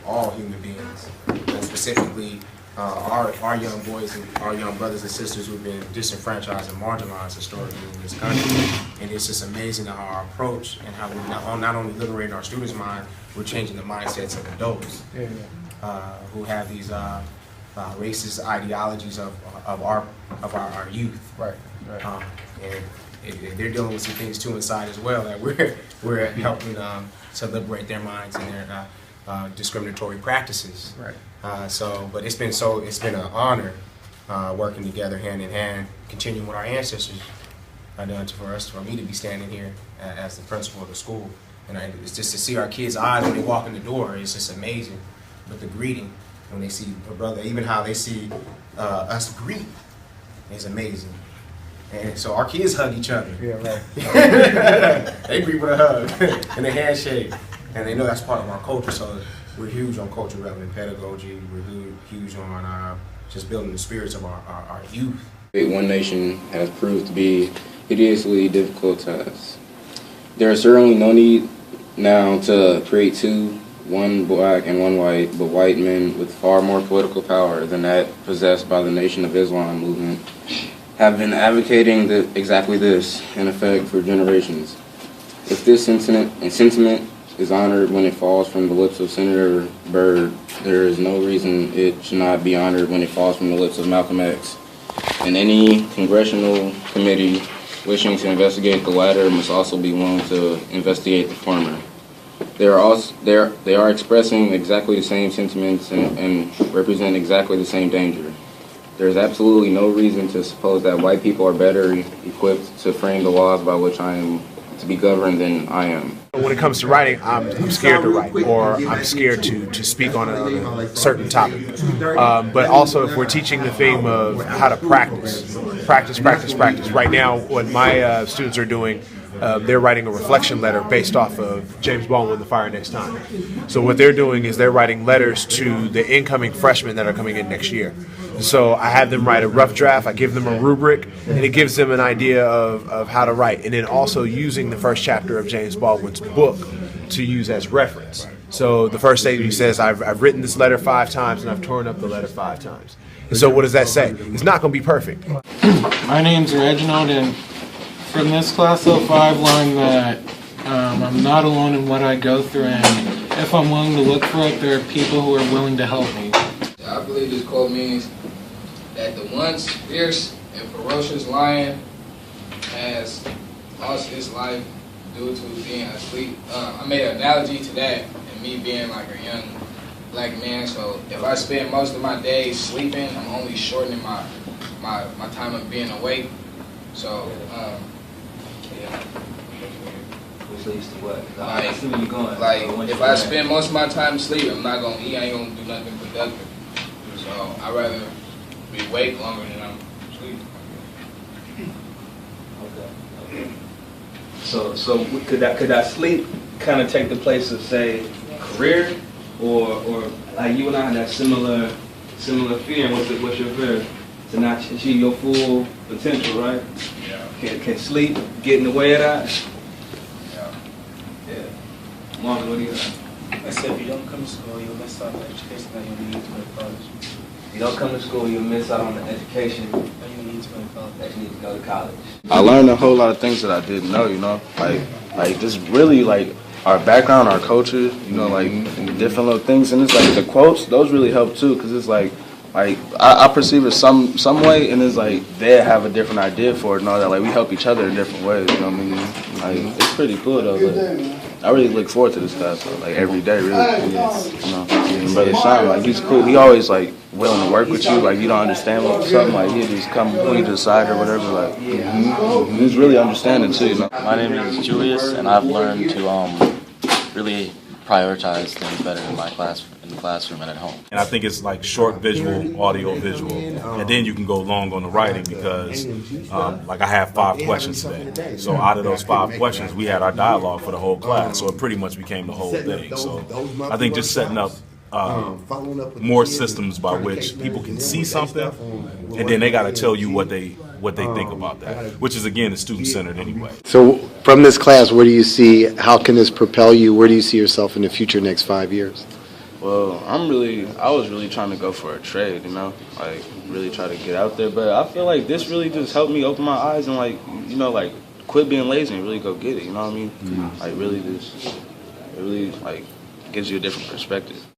all human beings, and specifically our young boys and our young brothers and sisters who've been disenfranchised and marginalized historically in this country. And it's just amazing how our approach and how we're not only liberating our students' mind, we're changing the mindsets of adults who have these racist ideologies of our youth. Right. And they're dealing with some things too inside as well that we're helping to liberate their minds and their discriminatory practices. Right. But it's been an honor working together hand in hand, continuing what our ancestors done for me to be standing here as the principal of the school. And it's just to see our kids' eyes when they walk in the door. It's just amazing. But the greeting when they see a brother, even how they see us greet, is amazing. And so our kids hug each other. Yeah, right. They greet with a hug and a handshake, and they know that's part of our culture. So we're huge on culture relevant pedagogy. We're huge on just building the spirits of our youth. One nation has proved to be hideously difficult task. There is certainly no need now to create two, one black and one white, but white men with far more political power than that possessed by the Nation of Islam movement have been advocating exactly this, in effect, for generations. If this sentiment is honored when it falls from the lips of Senator Byrd, there is no reason it should not be honored when it falls from the lips of Malcolm X. And any congressional committee wishing to investigate the latter must also be willing to investigate the former. They are expressing exactly the same sentiments and represent exactly the same danger. There is absolutely no reason to suppose that white people are better equipped to frame the laws by which I am to be governed than I am. When it comes to writing, I'm scared to write, or I'm scared to speak on a certain topic. But also, if we're teaching the theme of how to practice. Right now, what my students are doing, they're writing a reflection letter based off of James Baldwin, The Fire Next Time. So what they're doing is they're writing letters to the incoming freshmen that are coming in next year. So I have them write a rough draft, I give them a rubric, and it gives them an idea of how to write. And then also using the first chapter of James Baldwin's book to use as reference. So the first stage he says, I've written this letter 5 times and I've torn up the letter 5 times. And so what does that say? It's not going to be perfect. My name's Reginald, and from this class so far I've learned that I'm not alone in what I go through, and if I'm willing to look for it, there are people who are willing to help me. I believe this quote means that the once fierce and ferocious lion has lost his life due to being asleep. I made an analogy to that and me being like a young black man. So if I spend most of my days sleeping, I'm only shortening my time of being awake. So yeah. Which leads to what? Like, I see where you're going. Like if I spend most of my time sleeping, I'm not gonna eat. I ain't gonna do nothing productive. So I'd rather be awake longer than I'm sleeping. Okay. So could that sleep kind of take the place of, say, career, or like you and I had that similar fear? And what's your fear? To not achieve your full potential, right? Yeah. Can sleep get in the way of that? Yeah. Marvin, what do you think? I said if you don't come to school, you'll miss out on the education that you'll need to go to college. You don't come to school, you'll miss out on the education That you need to go to college. that you need to go to college. I learned a whole lot of things that I didn't know, like just really like our background, our culture, like different little things. And it's like the quotes, those really help too, because it's like I perceive it some way, and it's like they have a different idea for it and all that. Like we help each other in different ways, you know what I mean? Like it's pretty cool though. But I really look forward to this class though, like every day, really. And Brother Sean, like he's cool. He always like willing to work with you. Like you don't understand something, like he just come pull you to the side or whatever. Like he's really understanding too, My name is Julius, and I've learned to really prioritize things better in the classroom and at home. And I think it's like short visual, audio visual, and then you can go long on the writing because like I have 5 questions today. So out of those 5 questions, we had our dialogue for the whole class. So it pretty much became the whole thing. So I think just setting up more systems by which people can see something, and then they got to tell you what they think about that, which is again student-centered anyway. So from this class, where do you see, how can this propel you? Where do you see yourself in the future next 5 years? Well, I was really trying to go for a trade, you know, like really try to get out there. But I feel like this really just helped me open my eyes and like, you know, like quit being lazy and really go get it. You know what I mean? Like really just, it really like gives you a different perspective.